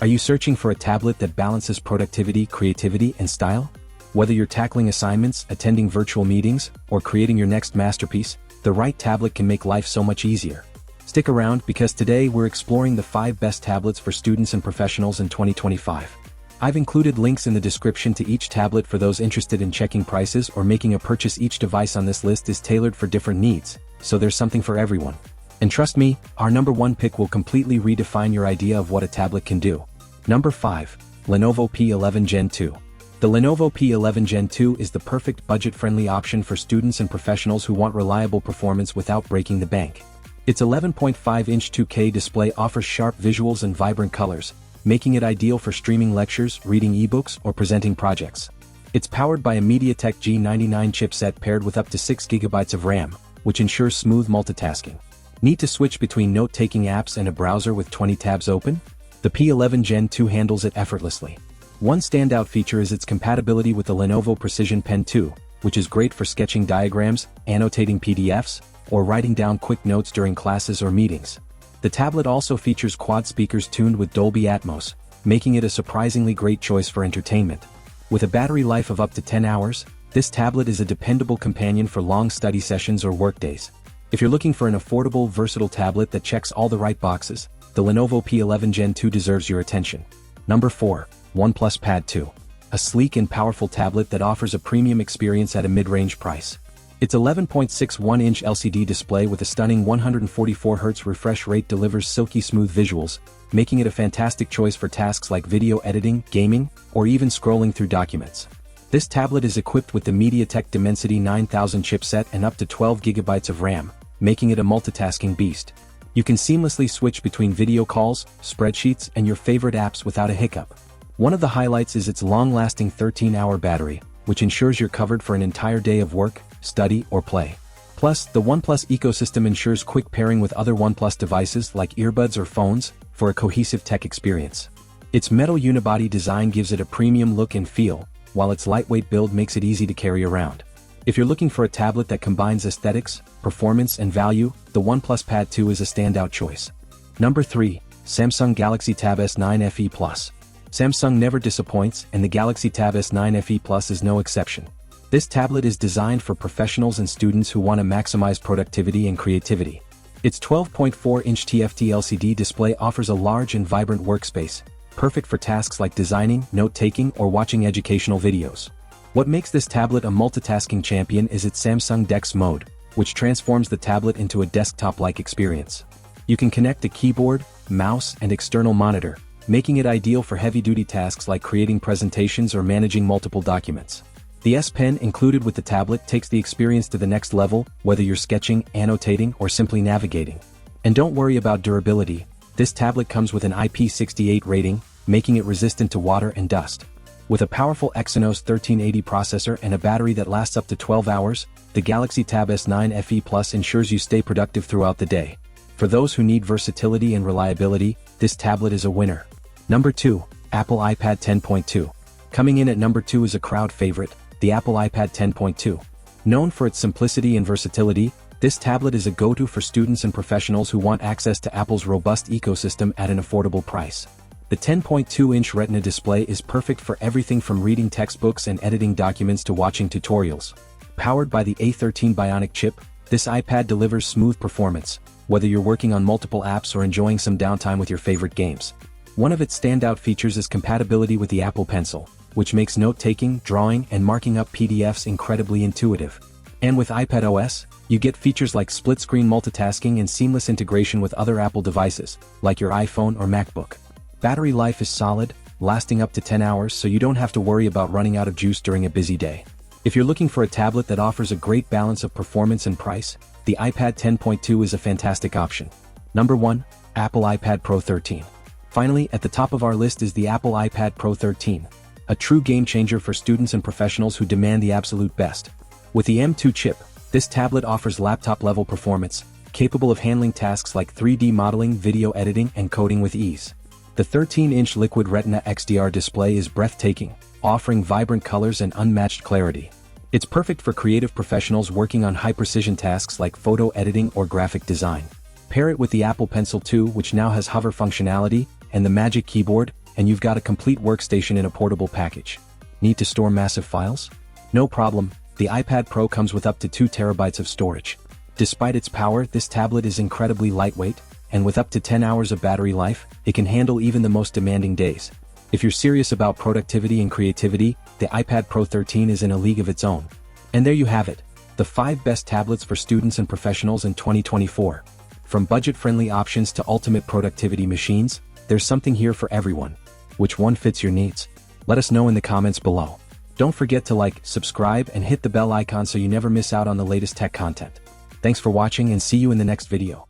Are you searching for a tablet that balances productivity, creativity, and style? Whether you're tackling assignments, attending virtual meetings, or creating your next masterpiece, the right tablet can make life so much easier. Stick around because today we're exploring the 5 best tablets for students and professionals in 2025. I've included links in the description to each tablet for those interested in checking prices or making a purchase. Each device on this list is tailored for different needs, so there's something for everyone. And trust me, our number 1 pick will completely redefine your idea of what a tablet can do. Number 5. Lenovo P11 Gen 2. The Lenovo P11 Gen 2 is the perfect budget-friendly option for students and professionals who want reliable performance without breaking the bank. Its 11.5-inch 2K display offers sharp visuals and vibrant colors, making it ideal for streaming lectures, reading ebooks, or presenting projects. It's powered by a MediaTek G99 chipset paired with up to 6 GB of RAM, which ensures smooth multitasking. Need to switch between note-taking apps and a browser with 20 tabs open? The P11 Gen 2 handles it effortlessly. One standout feature is its compatibility with the Lenovo Precision Pen 2, which is great for sketching diagrams, annotating PDFs, or writing down quick notes during classes or meetings. The tablet also features quad speakers tuned with Dolby Atmos, making it a surprisingly great choice for entertainment. With a battery life of up to 10 hours, this tablet is a dependable companion for long study sessions or workdays. If you're looking for an affordable, versatile tablet that checks all the right boxes, the Lenovo P11 Gen 2 deserves your attention. Number 4. OnePlus Pad 2. A sleek and powerful tablet that offers a premium experience at a mid-range price. Its 11.61-inch LCD display with a stunning 144Hz refresh rate delivers silky smooth visuals, making it a fantastic choice for tasks like video editing, gaming, or even scrolling through documents. This tablet is equipped with the MediaTek Dimensity 9000 chipset and up to 12 GB of RAM, making it a multitasking beast. You can seamlessly switch between video calls, spreadsheets, and your favorite apps without a hiccup. One of the highlights is its long-lasting 13-hour battery, which ensures you're covered for an entire day of work, study, or play. Plus, the OnePlus ecosystem ensures quick pairing with other OnePlus devices like earbuds or phones for a cohesive tech experience. Its metal unibody design gives it a premium look and feel, while its lightweight build makes it easy to carry around. If you're looking for a tablet that combines aesthetics, performance, and value, the OnePlus Pad 2 is a standout choice. Number 3. Samsung Galaxy Tab S9 FE Plus. Samsung never disappoints, and the Galaxy Tab S9 FE Plus is no exception. This tablet is designed for professionals and students who want to maximize productivity and creativity. Its 12.4-inch TFT LCD display offers a large and vibrant workspace, perfect for tasks like designing, note-taking, or watching educational videos. What makes this tablet a multitasking champion is its Samsung DeX mode, which transforms the tablet into a desktop-like experience. You can connect a keyboard, mouse, and external monitor, making it ideal for heavy-duty tasks like creating presentations or managing multiple documents. The S Pen included with the tablet takes the experience to the next level, whether you're sketching, annotating, or simply navigating. And don't worry about durability, this tablet comes with an IP68 rating, making it resistant to water and dust. With a powerful Exynos 1380 processor and a battery that lasts up to 12 hours, the Galaxy Tab S9 FE Plus ensures you stay productive throughout the day. For those who need versatility and reliability, this tablet is a winner. Number 2. Apple iPad 10.2. Coming in at number 2 is a crowd favorite, the Apple iPad 10.2. Known for its simplicity and versatility, this tablet is a go-to for students and professionals who want access to Apple's robust ecosystem at an affordable price. The 10.2-inch Retina display is perfect for everything from reading textbooks and editing documents to watching tutorials. Powered by the A13 Bionic chip, this iPad delivers smooth performance, whether you're working on multiple apps or enjoying some downtime with your favorite games. One of its standout features is compatibility with the Apple Pencil, which makes note-taking, drawing, and marking up PDFs incredibly intuitive. And with iPadOS, you get features like split-screen multitasking and seamless integration with other Apple devices, like your iPhone or MacBook. Battery life is solid, lasting up to 10 hours, so you don't have to worry about running out of juice during a busy day. If you're looking for a tablet that offers a great balance of performance and price, the iPad 10.2 is a fantastic option. Number 1. Apple iPad Pro 13. Finally, at the top of our list is the Apple iPad Pro 13. A true game-changer for students and professionals who demand the absolute best. With the M2 chip, this tablet offers laptop-level performance, capable of handling tasks like 3D modeling, video editing, and coding with ease. The 13-inch Liquid Retina XDR display is breathtaking, offering vibrant colors and unmatched clarity. It's perfect for creative professionals working on high-precision tasks like photo editing or graphic design. Pair it with the Apple Pencil 2, which now has hover functionality, and the Magic Keyboard, and you've got a complete workstation in a portable package. Need to store massive files? No problem, the iPad Pro comes with up to 2 terabytes of storage. Despite its power, this tablet is incredibly lightweight, and with up to 10 hours of battery life, it can handle even the most demanding days. If you're serious about productivity and creativity, the iPad Pro 13 is in a league of its own. And there you have it, the 5 best tablets for students and professionals in 2024. From budget-friendly options to ultimate productivity machines, there's something here for everyone. Which one fits your needs? Let us know in the comments below. Don't forget to like, subscribe, and hit the bell icon so you never miss out on the latest tech content. Thanks for watching and see you in the next video.